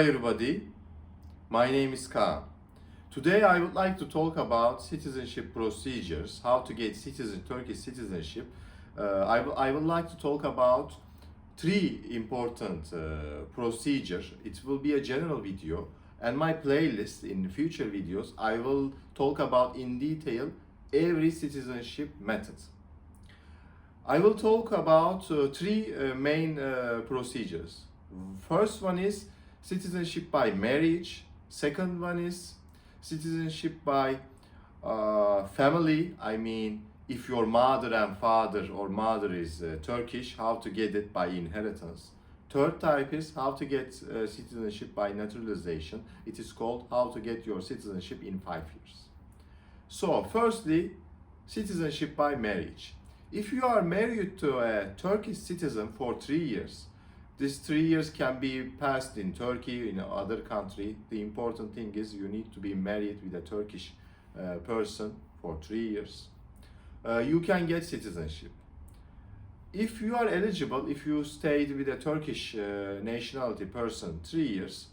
everybody, my name is Kaan. Today I would like to talk about citizenship procedures, how to get Turkish citizenship. I would like to talk about three important procedures. It will be a general video, and my playlist in future videos I will talk about in detail every citizenship method. I will talk about three main procedures. First one is citizenship by marriage. Second one is citizenship by family. I mean, if your mother and father or mother is Turkish, how to get it by inheritance. Third type is how to get citizenship by naturalization. It is called how to get your citizenship in 5 years. So, firstly, citizenship by marriage. If you are married to a Turkish citizen for 3 years, these 3 years can be passed in Turkey, in other country. The important thing is you need to be married with a Turkish person for 3 years. You can get citizenship. If you are eligible, if you stayed with a Turkish nationality person 3 years,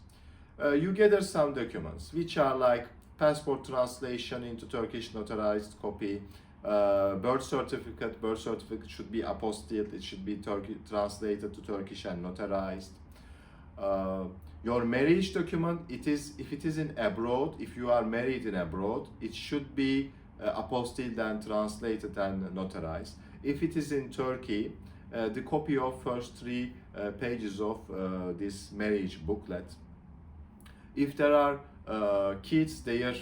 you gather some documents which are like passport translation into Turkish notarized copy, birth certificate. Birth certificate should be apostilled. It should be translated to Turkish and notarized. Your marriage document. If it is in abroad. If you are married in abroad, it should be apostilled and translated and notarized. If it is in Turkey, the copy of first 3 pages of this marriage booklet. If there are kids, their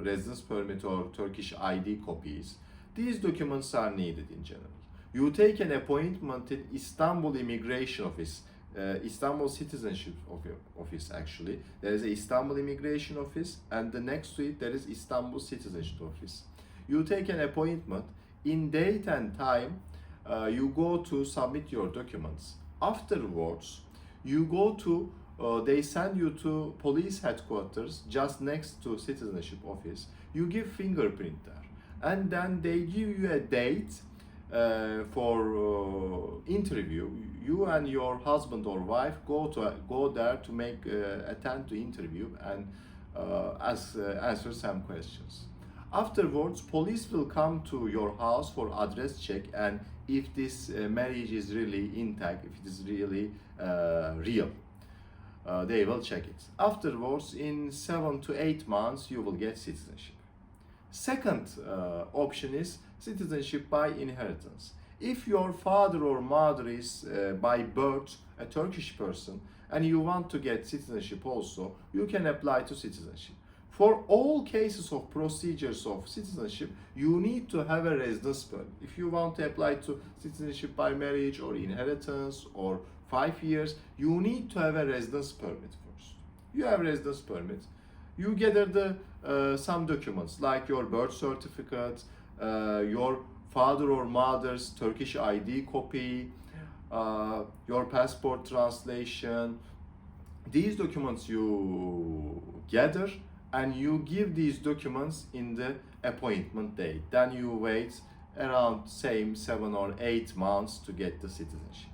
residence permit or Turkish ID copies. These documents are needed in general. You take an appointment in Istanbul Immigration Office, Istanbul Citizenship Office actually. There is a Istanbul Immigration Office, and the next to it there is Istanbul Citizenship Office. You take an appointment. In date and time, you go to submit your documents. Afterwards, you go to they send you to police headquarters just next to citizenship office. You give fingerprint there, and then they give you a date for interview. You and your husband or wife go there to make attend to interview and answer some questions. Afterwards, police will come to your house for address check, and if this marriage is really intact, if it is really real. They will check it. Afterwards, in 7 to 8 months, you will get citizenship. Second option is citizenship by inheritance. If your father or mother is by birth a Turkish person and you want to get citizenship also, you can apply to citizenship. For all cases of procedures of citizenship, you need to have a residence permit. If you want to apply to citizenship by marriage or inheritance or 5 years, you need to have a residence permit first. You have a residence permit. You gather some documents like your birth certificate, your father or mother's Turkish ID copy, your passport translation. These documents you gather and you give these documents in the appointment date. Then you wait around same 7 or 8 months to get the citizenship.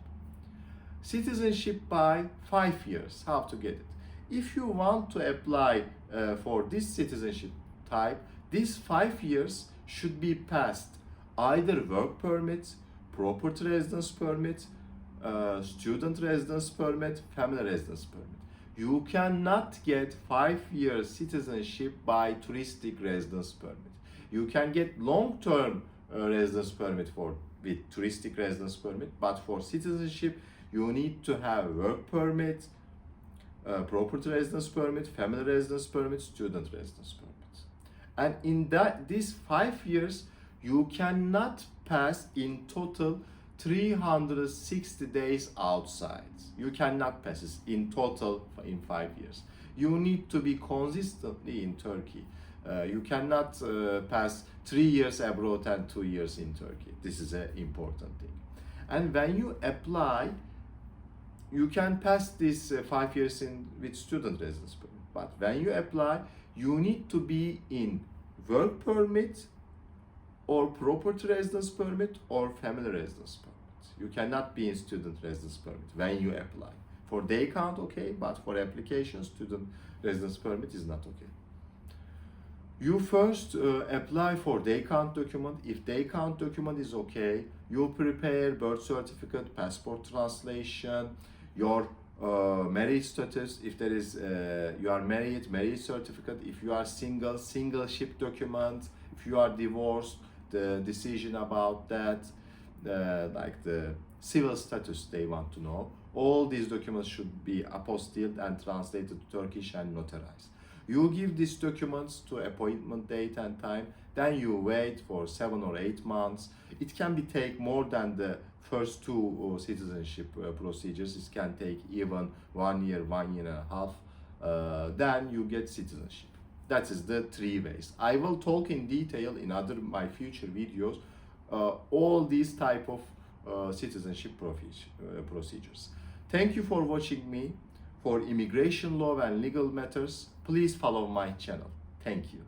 Citizenship by 5 years, how to get it? If you want to apply for this citizenship type, these 5 years should be passed either work permit, property residence permit, student residence permit, family residence permit. You cannot get 5 years citizenship by touristic residence permit. You can get long-term residence permit with touristic residence permit, but for citizenship you need to have work permit, property residence permit, family residence permit, student residence permit. And in these 5 years, you cannot pass in total 360 days outside. You cannot pass it in total in 5 years. You need to be consistently in Turkey. You cannot pass 3 years abroad and 2 years in Turkey. This is an important thing. And when you apply, you can pass this 5 years with student residence permit. But when you apply, you need to be in work permit or property residence permit or family residence permit. You cannot be in student residence permit when you apply. For day count, okay, but for application, student residence permit is not okay. You first apply for day count document. If day count document is okay, you prepare birth certificate, passport translation, your marriage status. If there is you are married, marriage certificate. If you are single, single ship document. If you are divorced, the decision about that, like the civil status they want to know. All these documents should be apostilled and translated to Turkish and notarized. You give these documents to appointment date and time, then you wait for 7 or 8 months. It can be take more than the first two citizenship procedures. It can take even 1 year, 1.5 years. Then you get citizenship. That is the 3 ways. I will talk in detail in other my future videos all these type of citizenship procedures. Thank you for watching me. For immigration law and legal matters, please follow my channel. Thank you.